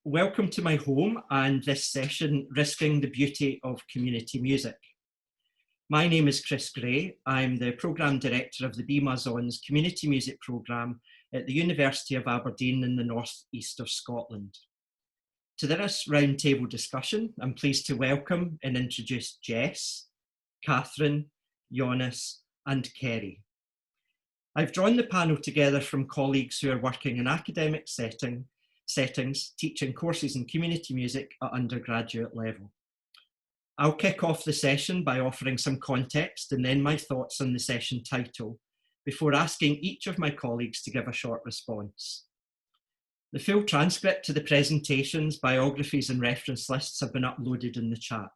Welcome to my home and this session, Risking the Beauty of Community Music. My name is Chris Gray. I'm the Programme Director of the BMASON's Community Music Programme at the University of Aberdeen in the north east of Scotland. To this roundtable discussion, I'm pleased to welcome and introduce Jess, Catherine, Jonas and Kerry. I've drawn the panel together from colleagues who are working in academic settings, teaching courses in community music at undergraduate level. I'll kick off the session by offering some context and then my thoughts on the session title, before asking each of my colleagues to give a short response. The full transcript to the presentations, biographies and reference lists have been uploaded in the chat.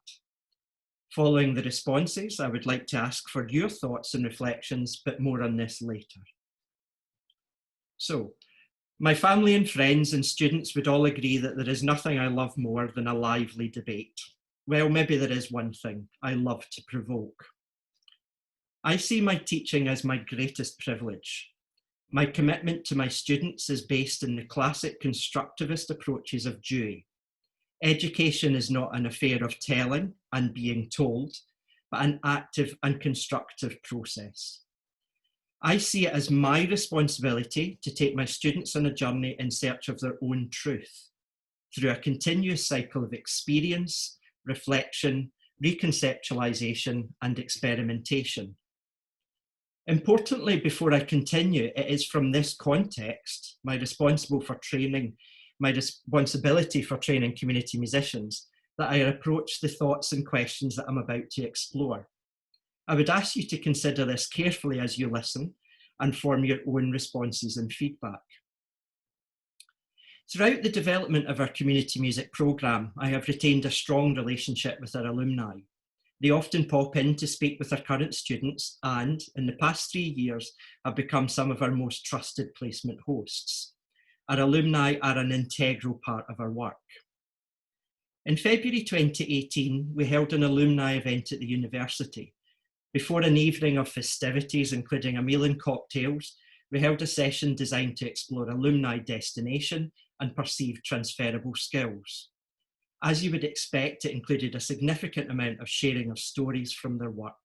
Following the responses, I would like to ask for your thoughts and reflections, but more on this later. So, my family and friends and students would all agree that there is nothing I love more than a lively debate. Well, maybe there is one thing: I love to provoke. I see my teaching as my greatest privilege. My commitment to my students is based in the classic constructivist approaches of Dewey. Education is not an affair of telling and being told, but an active and constructive process. I see it as my responsibility to take my students on a journey in search of their own truth, through a continuous cycle of experience, reflection, reconceptualization, and experimentation. Importantly, before I continue, it is from this context, my responsibility for training community musicians, that I approach the thoughts and questions that I'm about to explore. I would ask you to consider this carefully as you listen and form your own responses and feedback. Throughout the development of our community music programme, I have retained a strong relationship with our alumni. They often pop in to speak with our current students and, in the past 3 years, have become some of our most trusted placement hosts. Our alumni are an integral part of our work. In February 2018, we held an alumni event at the university. Before an evening of festivities, including a meal and cocktails, we held a session designed to explore alumni destination and perceived transferable skills. As you would expect, it included a significant amount of sharing of stories from their work.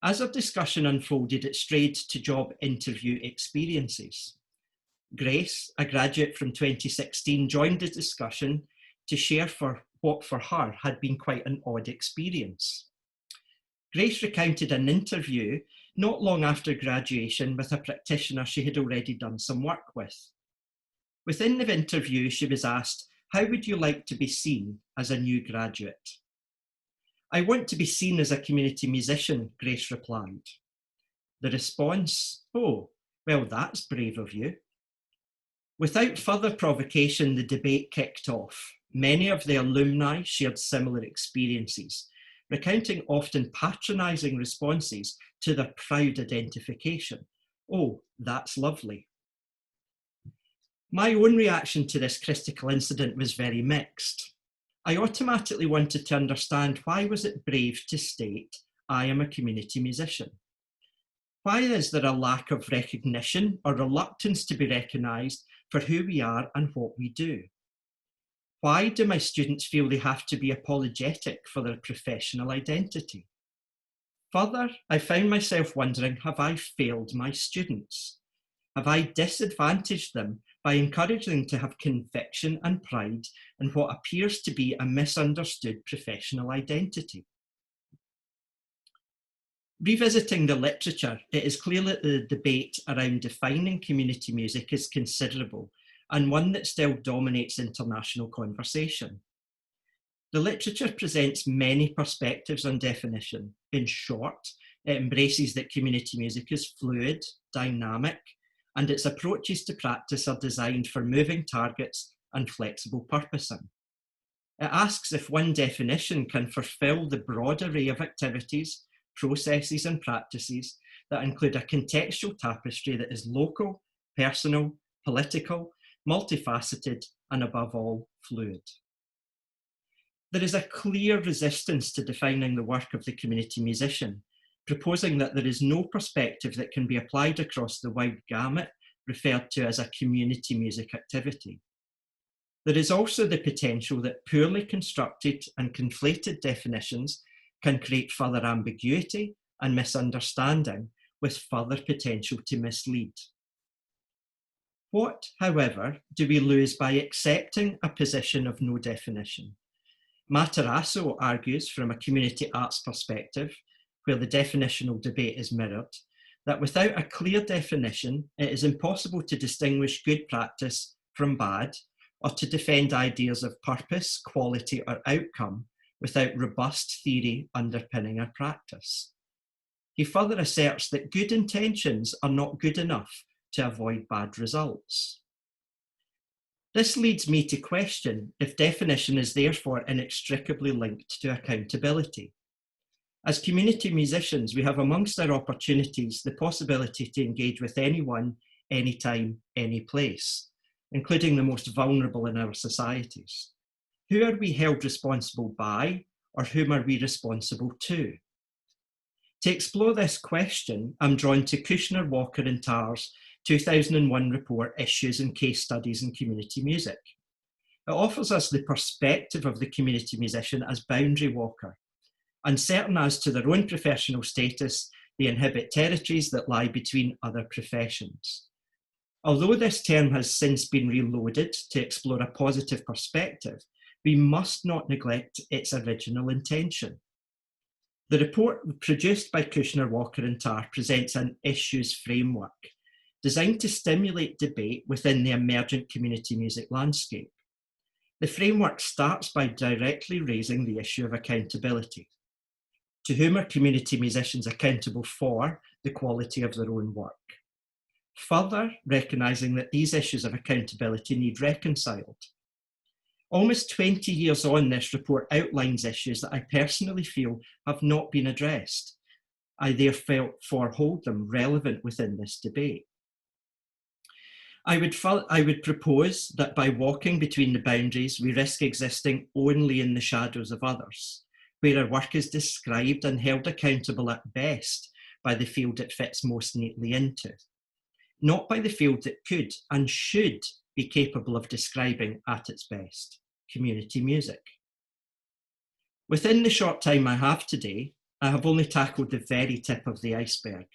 As our discussion unfolded, it strayed to job interview experiences. Grace, a graduate from 2016, joined the discussion to share what for her had been quite an odd experience. Grace recounted an interview not long after graduation with a practitioner she had already done some work with. Within the interview, she was asked, "How would you like to be seen as a new graduate?" "I want to be seen as a community musician," Grace replied. The response, "Oh, well, that's brave of you." Without further provocation, the debate kicked off. Many of the alumni shared similar experiences, recounting often patronising responses to their proud identification. "Oh, that's lovely." My own reaction to this critical incident was very mixed. I automatically wanted to understand, why was it brave to state, "I am a community musician"? Why is there a lack of recognition or reluctance to be recognised for who we are and what we do? Why do my students feel they have to be apologetic for their professional identity? Further, I found myself wondering, have I failed my students? Have I disadvantaged them by encouraging them to have conviction and pride in what appears to be a misunderstood professional identity? Revisiting the literature, it is clear that the debate around defining community music is considerable, and one that still dominates international conversation. The literature presents many perspectives on definition. In short, it embraces that community music is fluid, dynamic, and its approaches to practice are designed for moving targets and flexible purposing. It asks if one definition can fulfill the broad array of activities, processes and practices that include a contextual tapestry that is local, personal, political, multifaceted, and above all, fluid. There is a clear resistance to defining the work of the community musician, proposing that there is no perspective that can be applied across the wide gamut referred to as a community music activity. There is also the potential that poorly constructed and conflated definitions can create further ambiguity and misunderstanding, with further potential to mislead. What, however, do we lose by accepting a position of no definition? Matarazzo argues from a community arts perspective, where the definitional debate is mirrored, that without a clear definition, it is impossible to distinguish good practice from bad, or to defend ideas of purpose, quality, or outcome without robust theory underpinning our practice. He further asserts that good intentions are not good enough to avoid bad results. This leads me to question if definition is therefore inextricably linked to accountability. As community musicians, we have amongst our opportunities the possibility to engage with anyone, anytime, any place, including the most vulnerable in our societies. Who are we held responsible by, or whom are we responsible to? To explore this question, I'm drawn to Kushner, Walker and Tarr's 2001 report, Issues and Case Studies in Community Music. It offers us the perspective of the community musician as boundary walker, uncertain as to their own professional status. They inhabit territories that lie between other professions. Although this term has since been reloaded to explore a positive perspective, we must not neglect its original intention. The report produced by Kushner, Walker and Tarr presents an issues framework designed to stimulate debate within the emergent community music landscape. The framework starts by directly raising the issue of accountability. To whom are community musicians accountable for the quality of their own work? Further, recognising that these issues of accountability need reconciled. Almost 20 years on, this report outlines issues that I personally feel have not been addressed. I therefore hold them relevant within this debate. I would propose that by walking between the boundaries, we risk existing only in the shadows of others, where our work is described and held accountable at best by the field it fits most neatly into, not by the field that could and should be capable of describing at its best, community music. Within the short time I have today, I have only tackled the very tip of the iceberg.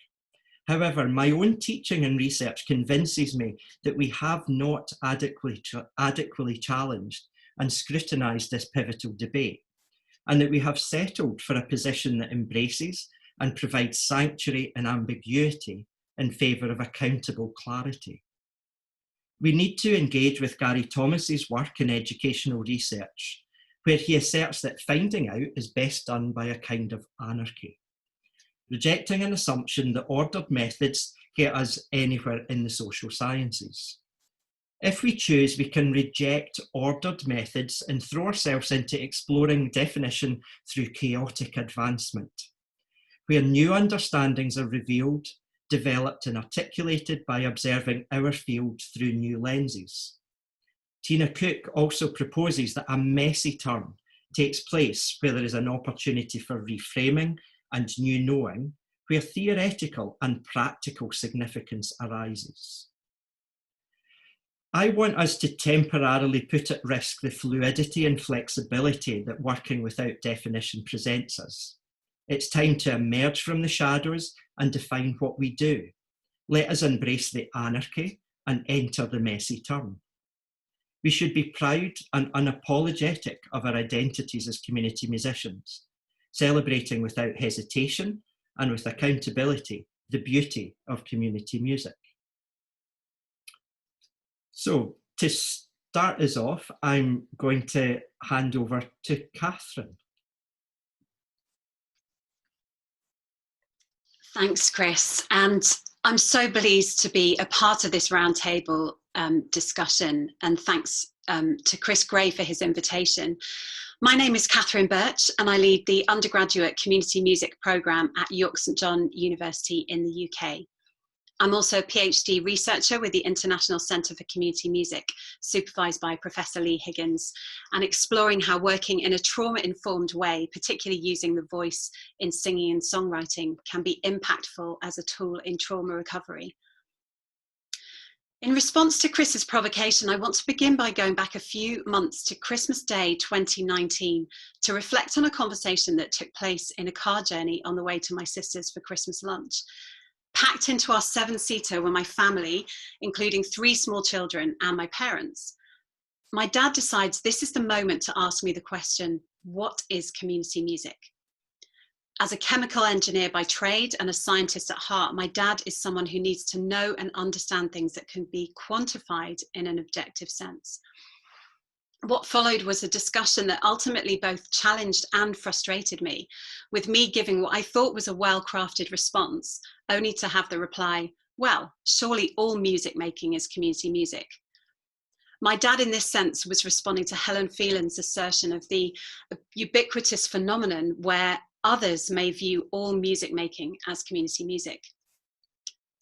However, my own teaching and research convinces me that we have not adequately challenged and scrutinised this pivotal debate, and that we have settled for a position that embraces and provides sanctuary and ambiguity in favour of accountable clarity. We need to engage with Gary Thomas's work in educational research, where he asserts that finding out is best done by a kind of anarchy, rejecting an assumption that ordered methods get us anywhere in the social sciences. If we choose, we can reject ordered methods and throw ourselves into exploring definition through chaotic advancement, where new understandings are revealed, developed and articulated by observing our field through new lenses. Tina Cook also proposes that a messy turn takes place where there is an opportunity for reframing and new knowing, where theoretical and practical significance arises. I want us to temporarily put at risk the fluidity and flexibility that working without definition presents us. It's time to emerge from the shadows and define what we do. Let us embrace the anarchy and enter the messy turn. We should be proud and unapologetic of our identities as community musicians, celebrating without hesitation and with accountability the beauty of community music. So to start us off, I'm going to hand over to Catherine. Thanks, Chris. And I'm so pleased to be a part of this roundtable discussion. And thanks to Chris Gray for his invitation. My name is Catherine Birch, and I lead the undergraduate community music programme at York St John University in the UK. I'm also a PhD researcher with the International Centre for Community Music, supervised by Professor Lee Higgins, and exploring how working in a trauma-informed way, particularly using the voice in singing and songwriting, can be impactful as a tool in trauma recovery. In response to Chris's provocation, I want to begin by going back a few months to Christmas Day 2019 to reflect on a conversation that took place in a car journey on the way to my sister's for Christmas lunch. Packed into our 7-seater were my family, including 3 small children and my parents. My dad decides this is the moment to ask me the question, what is community music? As a chemical engineer by trade and a scientist at heart, my dad is someone who needs to know and understand things that can be quantified in an objective sense. What followed was a discussion that ultimately both challenged and frustrated me, with me giving what I thought was a well-crafted response, only to have the reply, well, surely all music making is community music. My dad, in this sense, was responding to Helen Phelan's assertion of the ubiquitous phenomenon where others may view all music making as community music.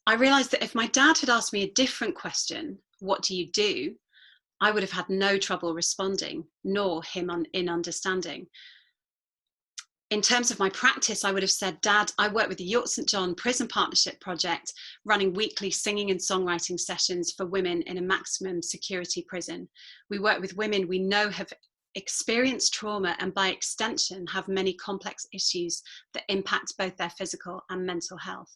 I realized that if my dad had asked me a different question, what do you do? I would have had no trouble responding, nor him in understanding. In terms of my practice, I would have said, Dad, I work with the York St John Prison Partnership Project, running weekly singing and songwriting sessions for women in a maximum security prison. We work with women we know have experienced trauma and by extension have many complex issues that impact both their physical and mental health.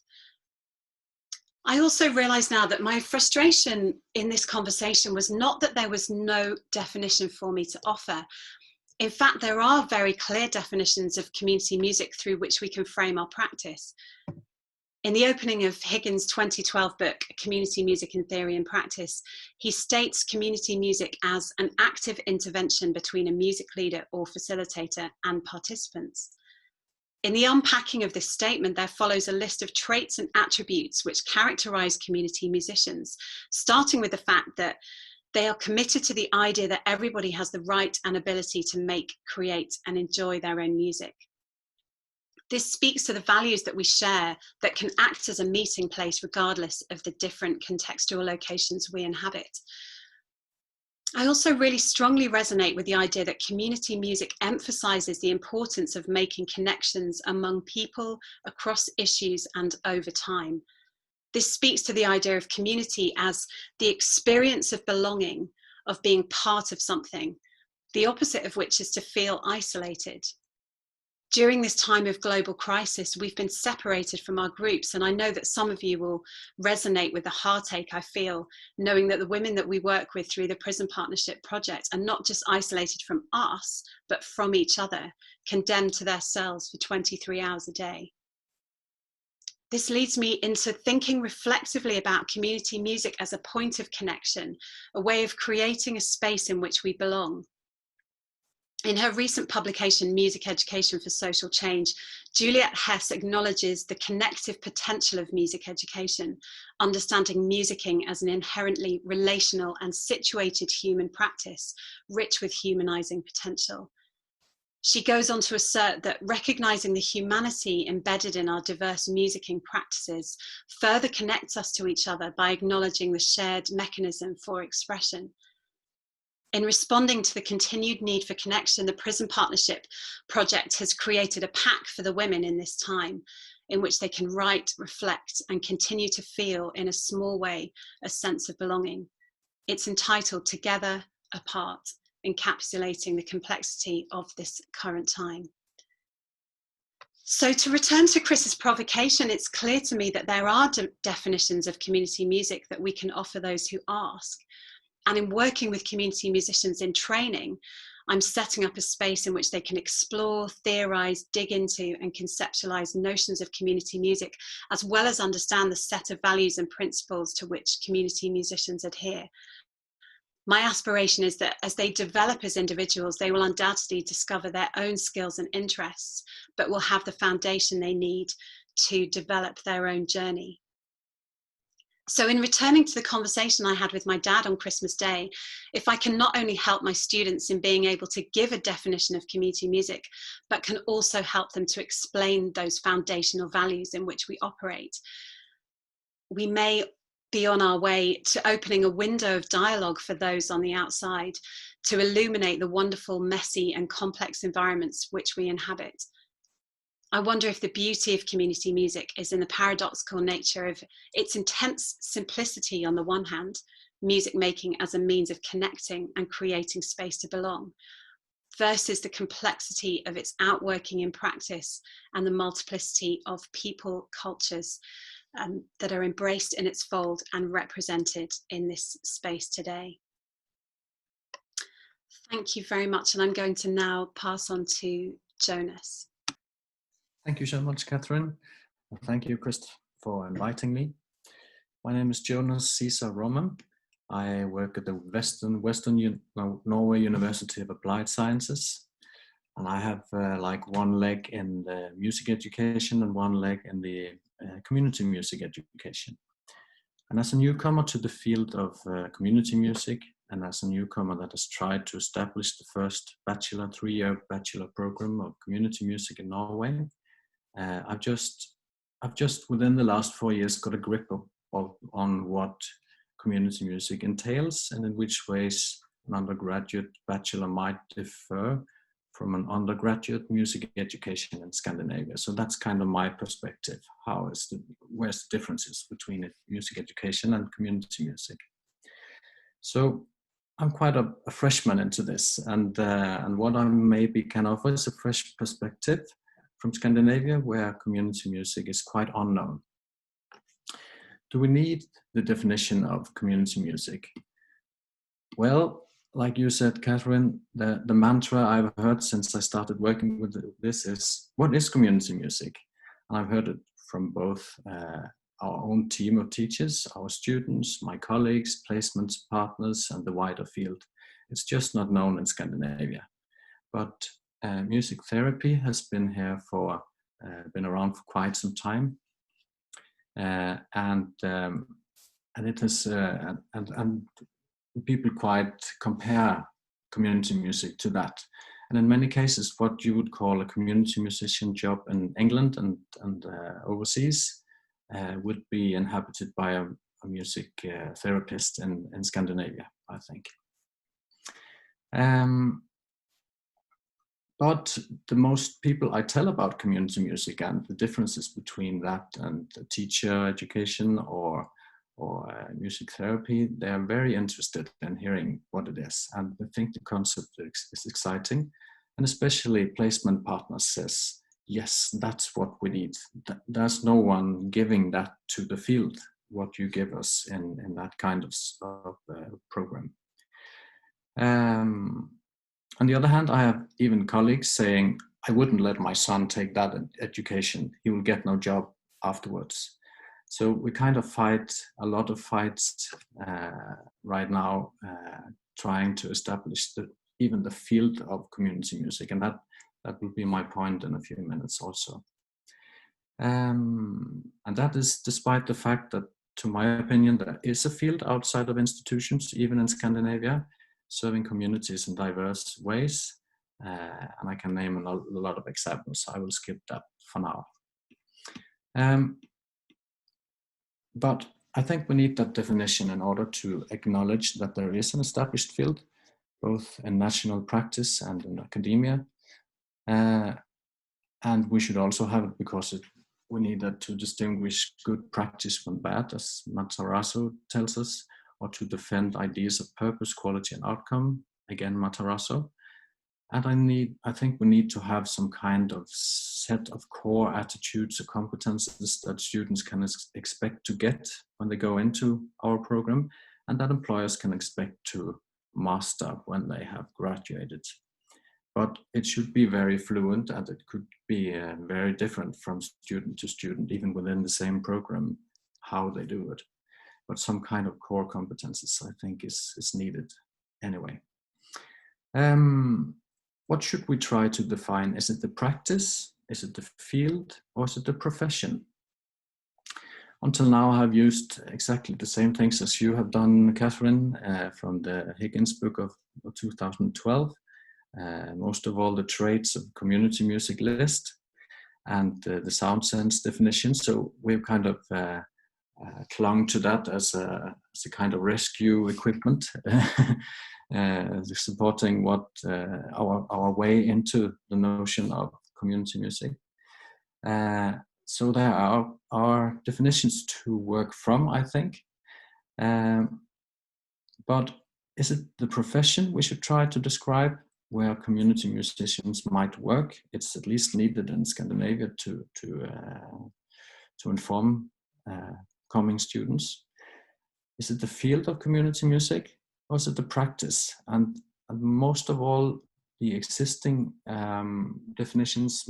I also realize now that my frustration in this conversation was not that there was no definition for me to offer. In fact, there are very clear definitions of community music through which we can frame our practice. In the opening of Higgins' 2012 book, Community Music in Theory and Practice, he states community music as an active intervention between a music leader or facilitator and participants. In the unpacking of this statement, there follows a list of traits and attributes which characterize community musicians, starting with the fact that they are committed to the idea that everybody has the right and ability to make, create, and enjoy their own music. This speaks to the values that we share that can act as a meeting place regardless of the different contextual locations we inhabit. I also really strongly resonate with the idea that community music emphasizes the importance of making connections among people across issues and over time. This speaks to the idea of community as the experience of belonging, of being part of something, the opposite of which is to feel isolated. During this time of global crisis, we've been separated from our groups, and I know that some of you will resonate with the heartache I feel, knowing that the women that we work with through the Prison Partnership Project are not just isolated from us, but from each other, condemned to their cells for 23 hours a day. This leads me into thinking reflectively about community music as a point of connection, a way of creating a space in which we belong. In her recent publication, Music Education for Social Change, Juliet Hess acknowledges the connective potential of music education, understanding musicking as an inherently relational and situated human practice, rich with humanizing potential. She goes on to assert that recognizing the humanity embedded in our diverse musicking practices further connects us to each other by acknowledging the shared mechanism for expression. In responding to the continued need for connection, the Prison Partnership Project has created a pack for the women in this time, in which they can write, reflect, and continue to feel, in a small way, a sense of belonging. It's entitled Together, Apart, encapsulating the complexity of this current time. So to return to Chris's provocation, it's clear to me that there are definitions of community music that we can offer those who ask. And in working with community musicians in training, I'm setting up a space in which they can explore, theorize, dig into, and conceptualize notions of community music, as well as understand the set of values and principles to which community musicians adhere. My aspiration is that as they develop as individuals, they will undoubtedly discover their own skills and interests, but will have the foundation they need to develop their own journey. So in returning to the conversation I had with my dad on Christmas Day, if I can not only help my students in being able to give a definition of community music, but can also help them to explain those foundational values in which we operate, we may be on our way to opening a window of dialogue for those on the outside to illuminate the wonderful, messy, and complex environments which we inhabit. I wonder if the beauty of community music is in the paradoxical nature of its intense simplicity on the one hand, music making as a means of connecting and creating space to belong, versus the complexity of its outworking in practice and the multiplicity of people, cultures that are embraced in its fold and represented in this space today. Thank you very much, and I'm going to now pass on to Jonas. Thank you so much, Catherine. Thank you, Chris, for inviting me. My name is Jonas Caesar Roman. I work at the Western Norway University of Applied Sciences, and I have like one leg in the music education and one leg in the community music education. And as a newcomer to the field of community music, and as a newcomer that has tried to establish the first three-year bachelor program of community music in Norway, I've just within the last 4 years got a grip on what community music entails and in which ways an undergraduate bachelor might differ from an undergraduate music education in Scandinavia. So that's kind of my perspective. Where's the differences between music education and community music? So I'm quite a freshman into this, and what I maybe can offer is a fresh perspective from Scandinavia, where community music is quite unknown. Do we need the definition of community music? Well, like you said, Catherine, the mantra I've heard since I started working with this is, what is community music? And I've heard it from both our own team of teachers, our students, my colleagues, placement partners, and the wider field. It's just not known in Scandinavia. But music therapy has been around for quite some time, and it has and people quite compare community music to that. And in many cases, what you would call a community musician job in England and overseas would be inhabited by a music therapist in Scandinavia, I think. But the most people I tell about community music and the differences between that and teacher education or music therapy, they are very interested in hearing what it is. And I think the concept is exciting. And especially placement partners says, yes, that's what we need. There's no one giving that to the field, what you give us in that kind of program. On the other hand, I have even colleagues saying, I wouldn't let my son take that education. He will get no job afterwards. So we kind of fight a lot of fights right now, trying to establish even the field of community music. And that will be my point in a few minutes also. And that is despite the fact that, to my opinion, there is a field outside of institutions, even in Scandinavia, serving communities in diverse ways. And I can name a lot of examples. I will skip that for now. But I think we need that definition in order to acknowledge that there is an established field, both in national practice and in academia. And we should also have it because we need that to distinguish good practice from bad, as Matarazzo tells us, or to defend ideas of purpose, quality, and outcome, again Matarazzo. And I think we need to have some kind of set of core attitudes or competences that students can expect to get when they go into our program, and that employers can expect to master when they have graduated. But it should be very fluent, and it could be very different from student to student, even within the same program, how they do it. But some kind of core competences, I think, is needed anyway. What should we try to define? Is it the practice? Is it the field? Or is it the profession? Until now, I've used exactly the same things as you have done, Catherine, from the Higgins book of 2012. Most of all the traits of community music list and the sound sense definition. So we've kind of clung to that as a kind of rescue equipment, supporting what our way into the notion of community music. So there are definitions to work from, I think. But is it the profession we should try to describe where community musicians might work? It's at least needed in Scandinavia to inform coming students. Is it the field of community music, or is it the practice? And most of all, the existing definitions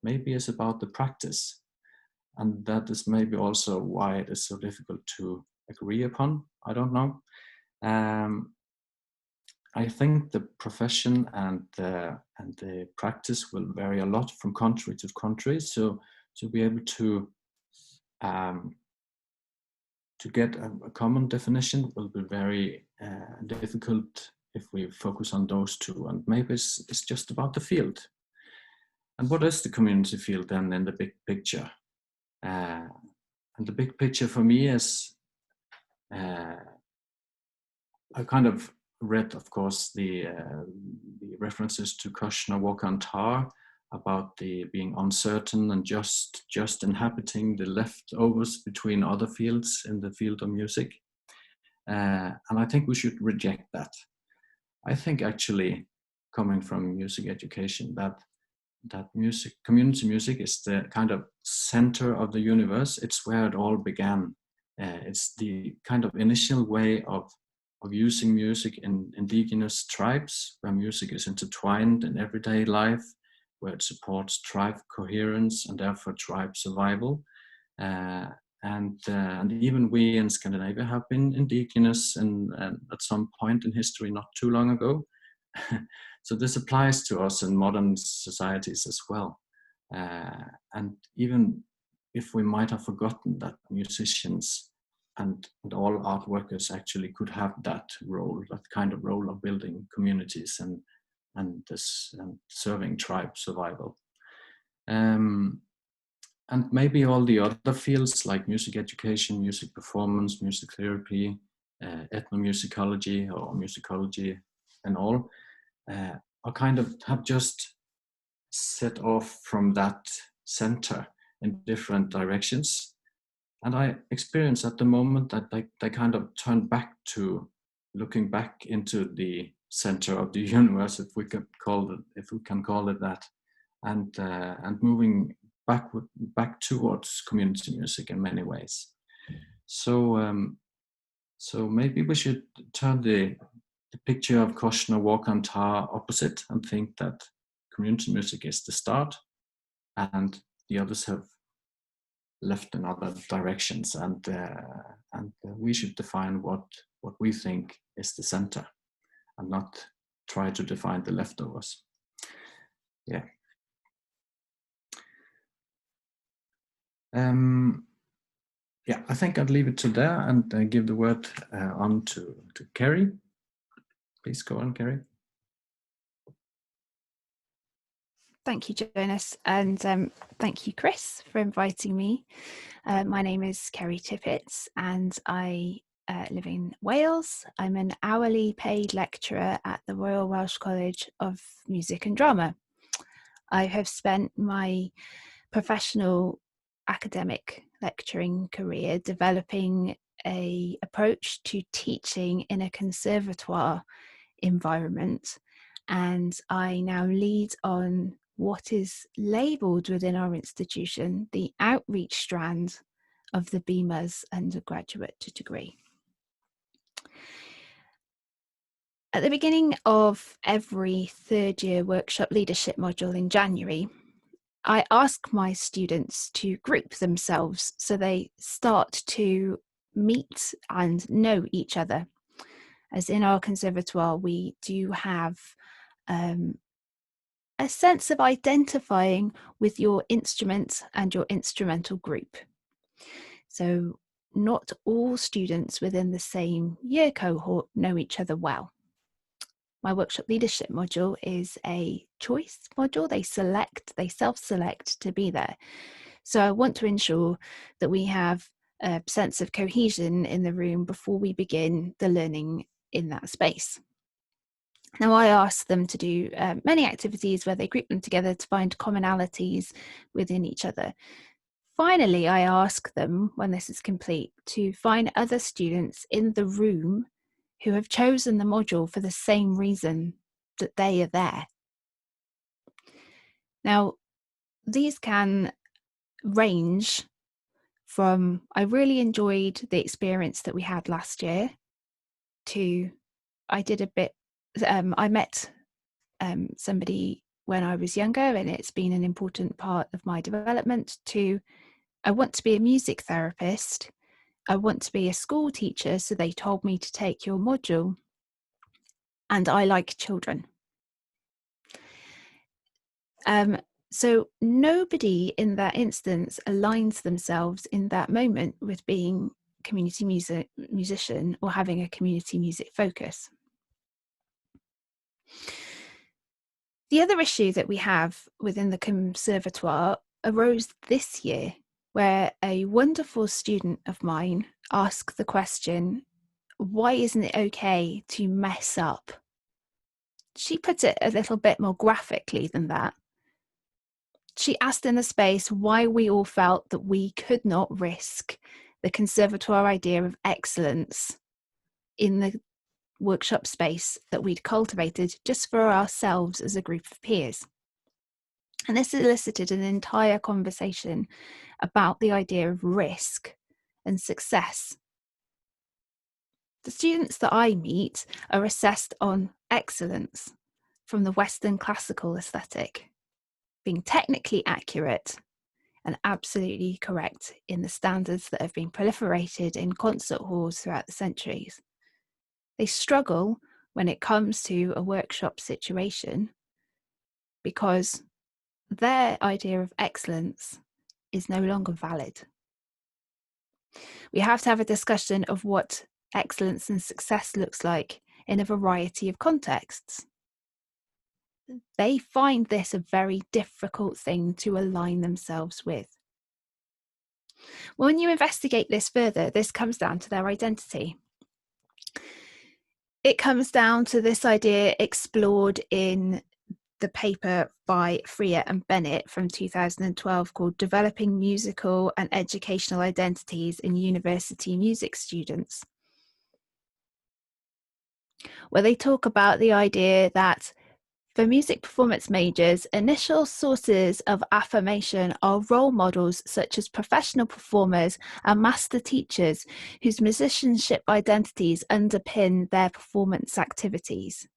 maybe is about the practice, and that is maybe also why it is so difficult to agree upon. I don't know. I think the profession and the practice will vary a lot from country to country. So to be able to get a common definition will be very difficult if we focus on those two. And maybe it's just about the field. And what is the community field then in the big picture? And the big picture for me is, I kind of read, of course, the references to Kushner, Walker and Tarr about the being uncertain and just inhabiting the leftovers between other fields in the field of music. And I think we should reject that. I think actually, coming from music education, that community music is the kind of center of the universe. It's where it all began. It's the kind of initial way of using music in indigenous tribes, where music is intertwined in everyday life, where it supports tribe coherence and therefore tribe survival. And even we in Scandinavia have been indigenous and at some point in history not too long ago. So this applies to us in modern societies as well. And even if we might have forgotten that musicians and all art workers actually could have that role, that kind of role of building communities and serving tribe survival. And maybe all the other fields like music education, music performance, music therapy, ethnomusicology or musicology and all, are kind of have just set off from that center in different directions. And I experience at the moment that they kind of turn back to looking back into the center of the universe, if we can call it that, and moving back towards community music in many ways. So maybe we should turn the picture of Kushner, Walker and Tarr opposite and think that community music is the start and the others have left in other directions, and we should define what we think is the center and not try to define the leftovers. Yeah. Yeah, I think I'd leave it to there and give the word on to Kerry. Please go on, Kerry. Thank you, Jonas, and thank you, Chris, for inviting me. My name is Kerry Tippett, and I live in Wales. I'm an hourly paid lecturer at the Royal Welsh College of Music and Drama. I have spent my professional academic lecturing career developing an approach to teaching in a conservatoire environment, and I now lead on what is labelled within our institution the outreach strand of the BMA's undergraduate degree. At the beginning of every third year workshop leadership module in January, I ask my students to group themselves so they start to meet and know each other. As in our conservatoire, we do have a sense of identifying with your instrument and your instrumental group. So not all students within the same year cohort know each other well. My workshop leadership module is a choice module. They self-select to be there. So I want to ensure that we have a sense of cohesion in the room before we begin the learning in that space. Now, I asked them to do many activities where they group them together to find commonalities within each other. Finally, I ask them, when this is complete, to find other students in the room who have chosen the module for the same reason that they are there. Now, these can range from, I really enjoyed the experience that we had last year, to I did a bit, I met somebody when I was younger and it's been an important part of my development, to I want to be a music therapist, I want to be a school teacher, so they told me to take your module, and I like children. So nobody in that instance aligns themselves in that moment with being a community musician or having a community music focus. The other issue that we have within the conservatoire arose this year, where a wonderful student of mine asked the question, why isn't it okay to mess up? She put it a little bit more graphically than that. She asked in the space why we all felt that we could not risk the conservatoire idea of excellence in the workshop space that we'd cultivated just for ourselves as a group of peers. And this elicited an entire conversation about the idea of risk and success. The students that I meet are assessed on excellence from the Western classical aesthetic, being technically accurate and absolutely correct in the standards that have been proliferated in concert halls throughout the centuries. They struggle when it comes to a workshop situation because their idea of excellence is no longer valid. We have to have a discussion of what excellence and success looks like in a variety of contexts. They find this a very difficult thing to align themselves with. When you investigate this further, this comes down to their identity. It comes down to this idea explored in the paper by Freer and Bennett from 2012 called Developing Musical and Educational Identities in University Music Students, where they talk about the idea that for music performance majors, initial sources of affirmation are role models such as professional performers and master teachers whose musicianship identities underpin their performance activities.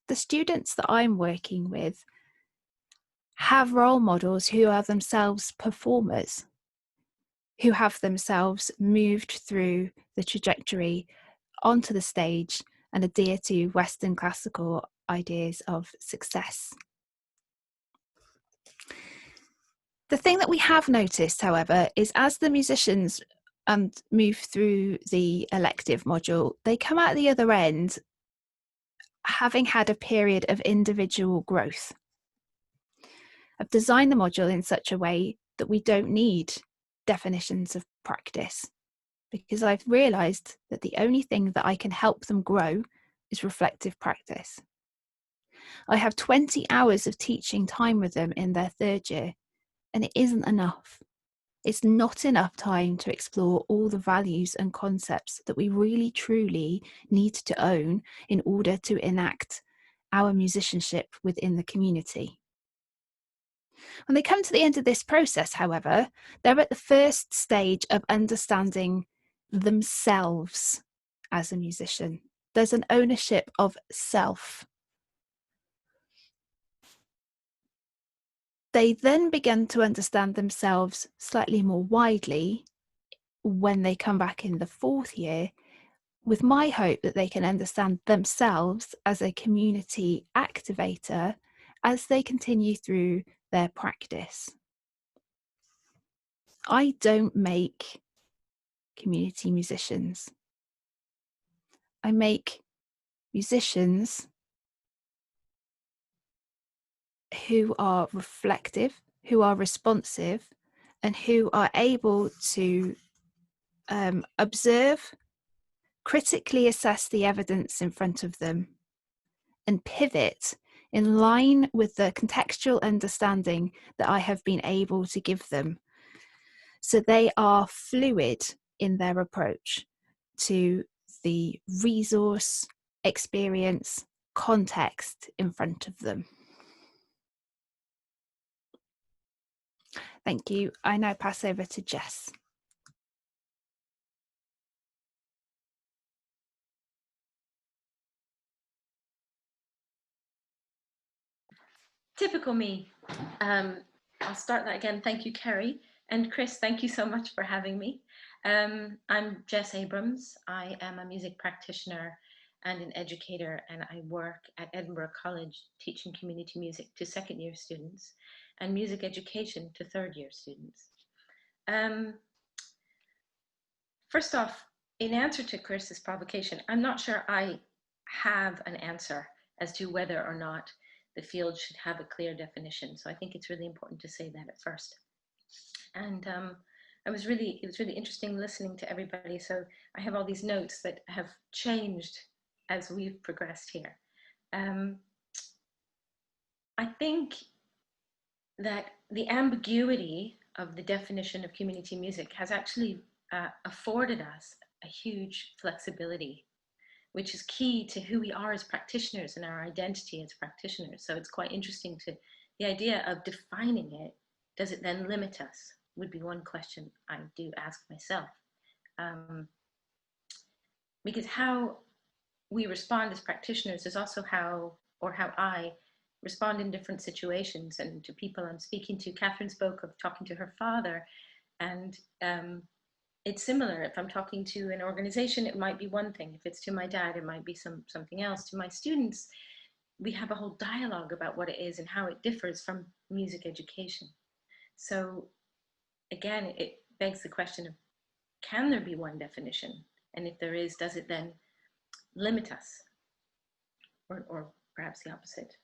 The students that I'm working with have role models who are themselves performers, who have themselves moved through the trajectory onto the stage and adhere to Western classical ideas of success. The thing that we have noticed, however, is as the musicians move through the elective module, they come out the other end having had a period of individual growth. I've designed the module in such a way that we don't need definitions of practice, because I've realised that the only thing that I can help them grow is reflective practice. I have 20 hours of teaching time with them in their third year, and it isn't enough. It's not enough time to explore all the values and concepts that we really truly need to own in order to enact our musicianship within the community. When they come to the end of this process, however, they're at the first stage of understanding themselves as a musician. There's an ownership of self. They then begin to understand themselves slightly more widely when they come back in the fourth year, with my hope that they can understand themselves as a community activator as they continue through their practice. I don't make community musicians. I make musicians who are reflective, who are responsive, and who are able to observe, critically assess the evidence in front of them, and pivot in line with the contextual understanding that I have been able to give them. So they are fluid in their approach to the resource, experience, context in front of them. Thank you. I now pass over to Jess. Typical me. I'll start that again. Thank you, Kerry. And Chris, thank you so much for having me. I'm Jess Abrams. I am a music practitioner and an educator, and I work at Edinburgh College teaching community music to second-year students and music education to third-year students. First off, in answer to Chris's provocation, I'm not sure I have an answer as to whether or not the field should have a clear definition. So I think it's really important to say that at first. And it was really interesting listening to everybody. So I have all these notes that have changed as we've progressed here. I think that the ambiguity of the definition of community music has actually afforded us a huge flexibility, which is key to who we are as practitioners and our identity as practitioners. So it's quite interesting to the idea of defining it. Does it then limit us? Would be one question I do ask myself. Because how we respond as practitioners is also how I respond in different situations and to people I'm speaking to. Catherine spoke of talking to her father, and it's similar. If I'm talking to an organization, it might be one thing. If it's to my dad, it might be something else. To my students, we have a whole dialogue about what it is and how it differs from music education. So again, it begs the question of, can there be one definition? And if there is, does it then limit us? Or perhaps the opposite.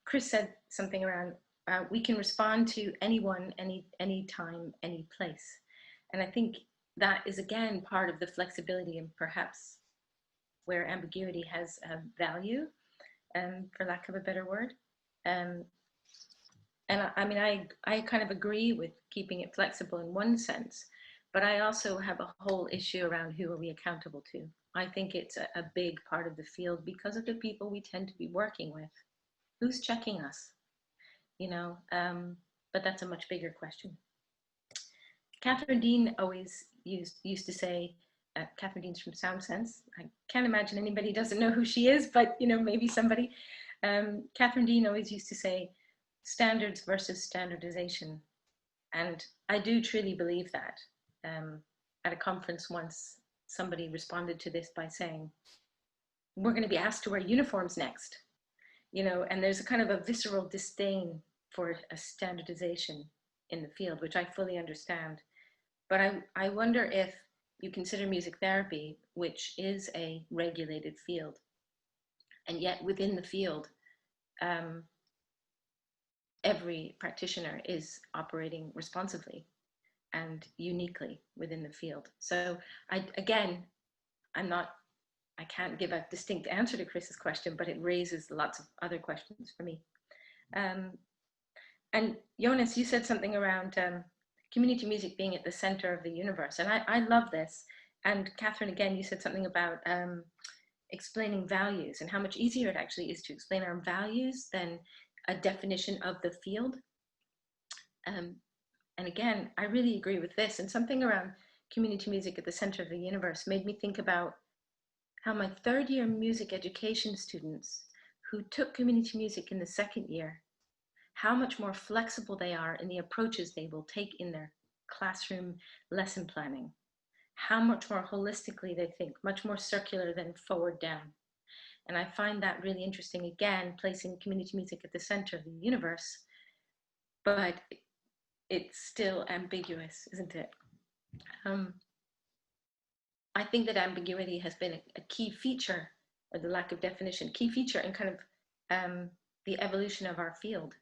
Chris said something around, we can respond to anyone, any time, any place. And I think that is, again, part of the flexibility and perhaps where ambiguity has value, for lack of a better word. And I mean, I kind of agree with keeping it flexible in one sense, but I also have a whole issue around who are we accountable to. I think it's a big part of the field because of the people we tend to be working with. Who's checking us? You know, but that's a much bigger question. Catherine Dean always used to say, Catherine Dean's from Sound Sense. I can't imagine anybody doesn't know who she is, but you know, maybe somebody. Catherine Dean always used to say, standards versus standardization. And I do truly believe that. At a conference once, somebody responded to this by saying, we're going to be asked to wear uniforms next. You know, and there's a kind of a visceral disdain for a standardization in the field, which I fully understand. But I wonder if you consider music therapy, which is a regulated field, and yet within the field, every practitioner is operating responsively and uniquely within the field. So I can't give a distinct answer to Chris's question, but it raises lots of other questions for me. And Jonas, you said something around community music being at the center of the universe. And I love this. And Catherine, again, you said something about explaining values and how much easier it actually is to explain our values than a definition of the field. And again, I really agree with this. And something around community music at the center of the universe made me think about how my third-year music education students who took community music in the second year, how much more flexible they are in the approaches they will take in their classroom lesson planning, how much more holistically they think, much more circular than forward down. And I find that really interesting, again, placing community music at the center of the universe, but it's still ambiguous, isn't it? I think that ambiguity has been a key feature, or the lack of definition, key feature in kind of the evolution of our field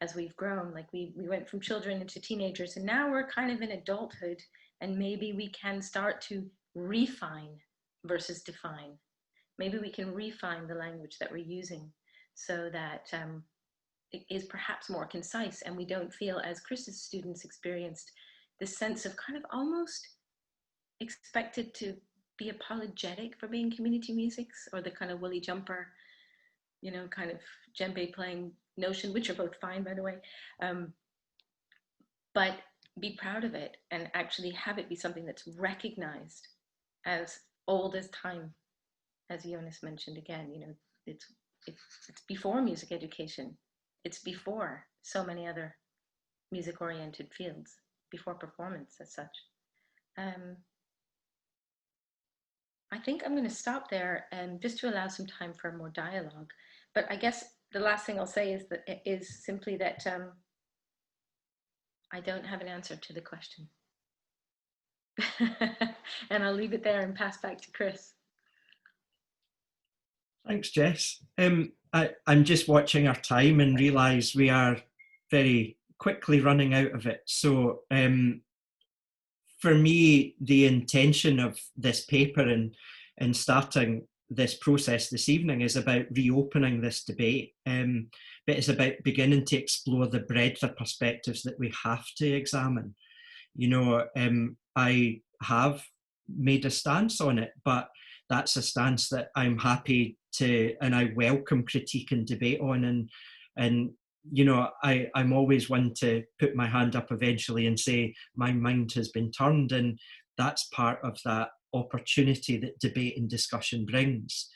as we've grown. Like we went from children into teenagers, and now we're kind of in adulthood, and maybe we can start to refine versus define. maybe we can refine the language that we're using so that it is perhaps more concise, and we don't feel, as Chris's students experienced, this sense of kind of almost expected to be apologetic for being community musics, or the kind of woolly jumper, you know, kind of djembe playing notion, which are both fine, by the way, but be proud of it and actually have it be something that's recognized as old as time, as Jonas mentioned again. You know, it's before music education. It's before so many other music-oriented fields, before performance as such. I think I'm going to stop there, just to allow some time for more dialogue. But I guess the last thing I'll say is simply that I don't have an answer to the question. And I'll leave it there and pass back to Chris. Thanks, Jess. I'm just watching our time and realise we are very quickly running out of it. So for me, the intention of this paper and starting this process this evening is about reopening this debate, but it's about beginning to explore the breadth of perspectives that we have to examine. You know, I have made a stance on it, but that's a stance that I'm happy to, and I welcome critique and debate on. And you know, I'm always one to put my hand up eventually and say my mind has been turned, and that's part of that opportunity that debate and discussion brings.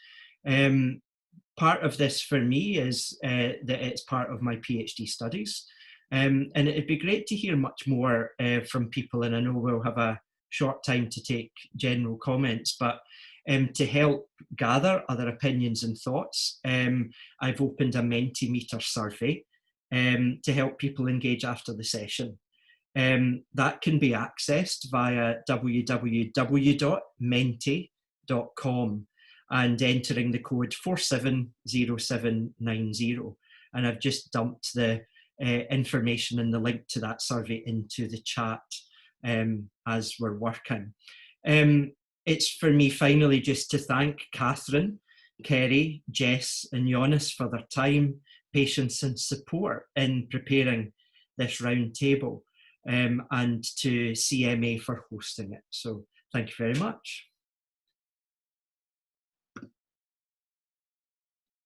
Part of this for me is that it's part of my PhD studies, and it'd be great to hear much more from people, and I know we'll have a short time to take general comments, but to help gather other opinions and thoughts, I've opened a Mentimeter survey to help people engage after the session. That can be accessed via www.menti.com and entering the code 470790. And I've just dumped the information and the link to that survey into the chat as we're working. It's for me finally just to thank Catherine, Kerry, Jess and Jonas for their time, patience and support in preparing this round table, and to CMA for hosting it. So thank you very much.